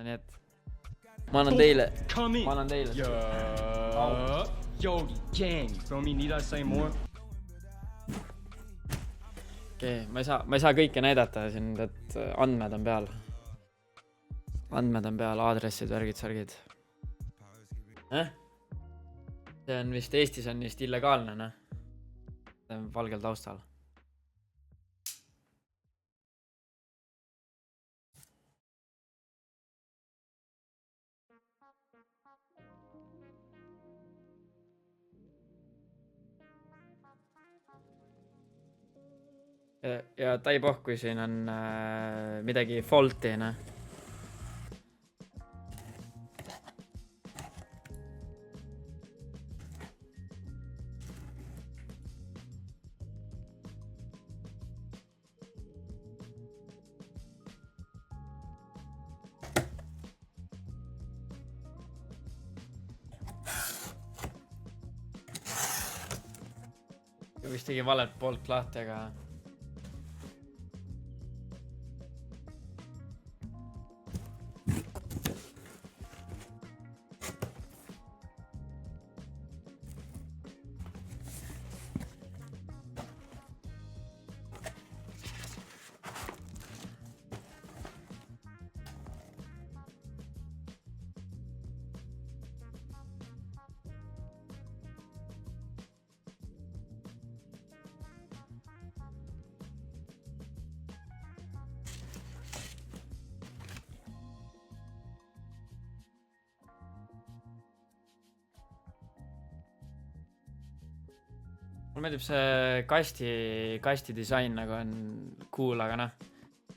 nii et ma annan teile. Come in. Ma annan teile. Yogi gang, you feel me? Need I say more? Okei, ma ei saa kõike näidata siin, et andmed on peal. Andmed on peal, aadressid, värgid, särgid. See on vist Eestis on vist illegaalne, ne? See on valgel taustal. Ja taipoh, kui siin on midagi faulty, ne? Vist tegin valet poolt lahti, aga mulle meeldib see kasti disain nagu on cool, aga noh,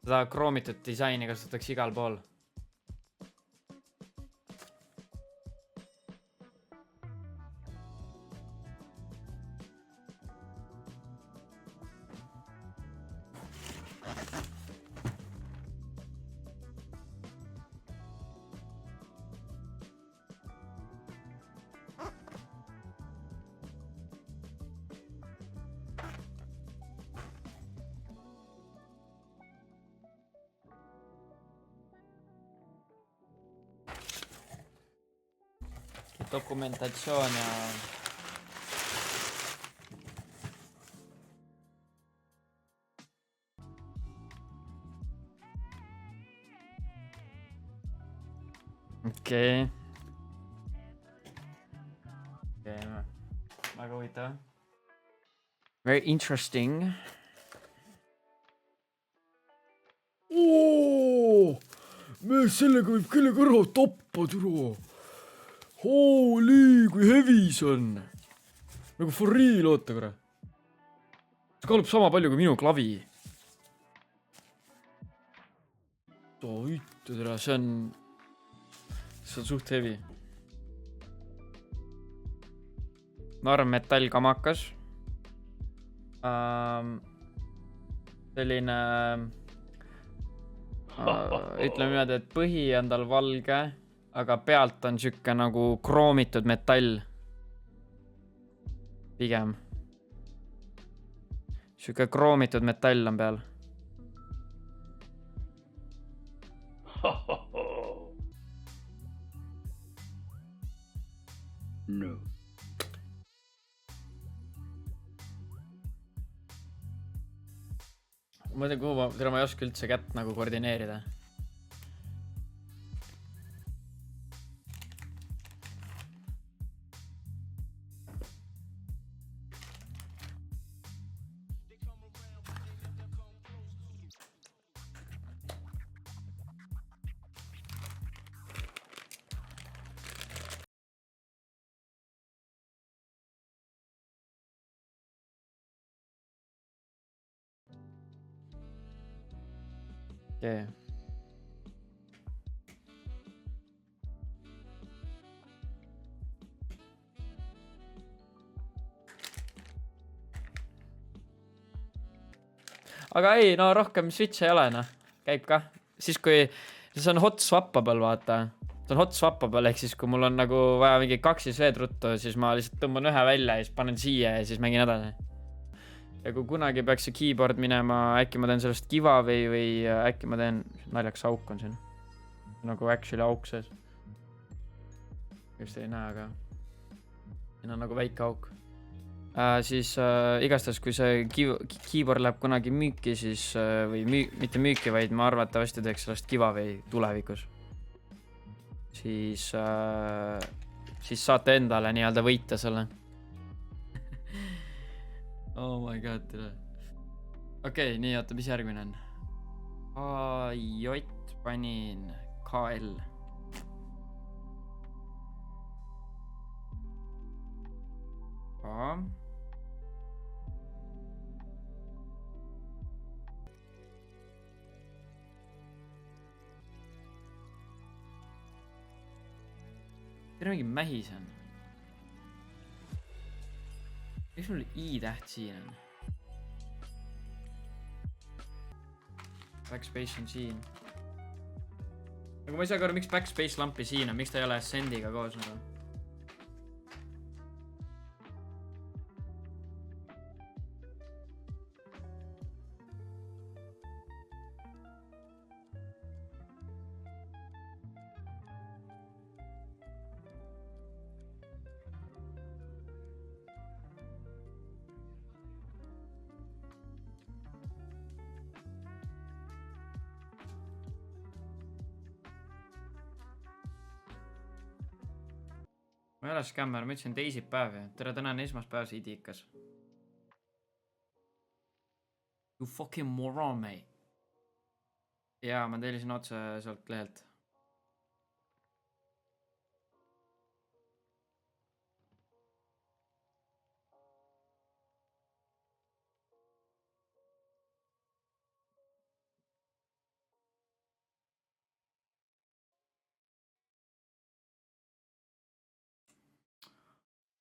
seda kroomitud disaini kasutatakse igal pool. Dokumentatsioon ja okei. Väga huvitav. Very interesting. Mees sellega võib kellega ära tappa, türa. Holy, kui heavy see on. Nagu for real, oota korra. See kaalub sama palju kui minu klavi. Toitu, tere, see on suht heavy. Narm metall kamakas. Selline ütleme niimoodi, et põhi on tal valge, aga pealt on siuke nagu kroomitud metall. Pigem. Siuke kroomitud metall on peal. No. Ma ei tea, ma ei oska üldse kätt nagu koordineerida. Okei. Aga ei, no rohkem switch ei ole, noh. Käib ka. Siis kui see on hot swappable, vaata. See on hot swappable, ehk siis kui mul on nagu vaja mingi 2 veetruttu, siis ma lihtsalt tõmban ühe välja ja siis panen siia ja siis mängin edasi. Ja kui kunagi peaks see keyboard minema, äkki ma teen sellest kiva või äkki ma teen naljaks auk on siin. nagu actually auk sees. Just ei näe, aga siin on nagu väike auk. Siis igastahes, kui see keyboard läheb kunagi müüki, siis või mitte müüki, vaid ma arvatavasti teeks sellest giveaway tulevikus. Siis saate endale nii-öelda võita selle. Oh my god, tere. Okei, nii, oota, mis järgmine on? Jott panin KL. Tere mingi mähis on. Miks mul I-täht siin on? Backspace on siin. Aga ma ei saa ka aru, miks backspace lampi siin on, miks ta ei ole Ascendiga koos nagu. Ma ei ole skämmer, ma ütlesin teisipäev ja tere, täna on esmaspäev idikas. You fucking moron, mate. Jaa, ma tellisin otse sealt lehelt.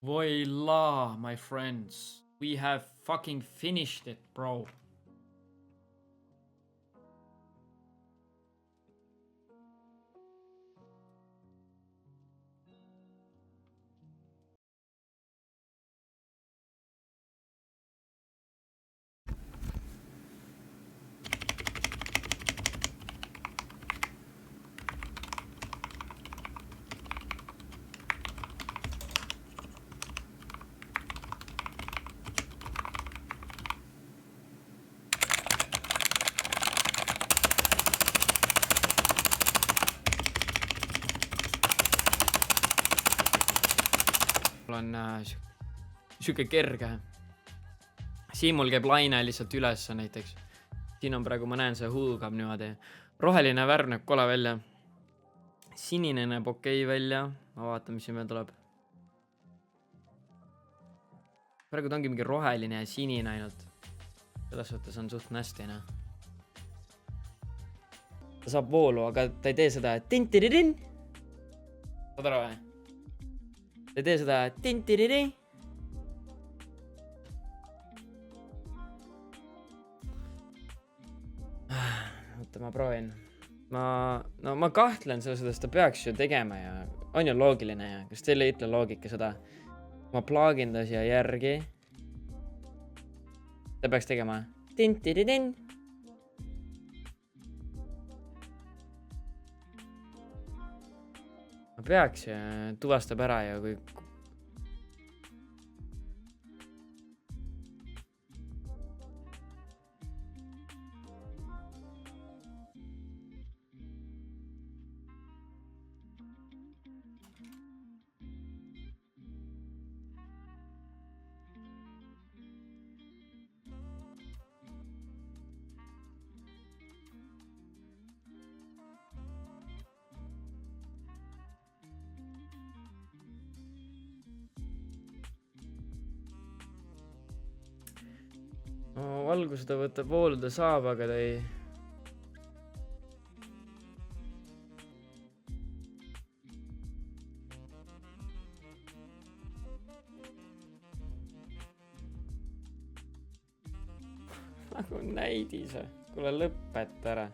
Voila, my friends. We have fucking finished it, bro. Mul on siuke kerge. Siin mul käib laine lihtsalt üles näiteks. Siin on praegu, ma näen, see huugab niimoodi. Roheline värv näeb kole välja. Sinine näeb okei välja. Ma vaatan, mis siin veel tuleb. Praegu ta ongi mingi roheline ja sinine ainult. Selles suhtes on suht nästina. Ta saab voolu, aga ta ei tee seda tintiririn. Saad aru või? Ta ei tee seda tintiriri. Oota, ma proovin. Ma kahtlen selles suhtes, ta peaks ju tegema ja on ju loogiline ja kas teile ei ütle loogika seda? Ma plaagin ta siia järgi. Ta peaks tegema tintiririn. Ma peaks ja tuvastab ära ja kui... valguse ta võtab voolu, ta saab, aga ta ei... nagu näidis, kuule lõpeta ära.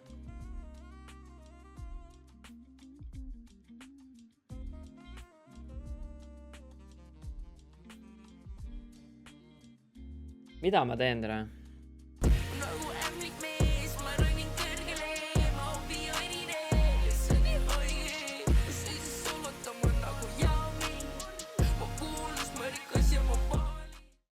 Mida ma teen täna?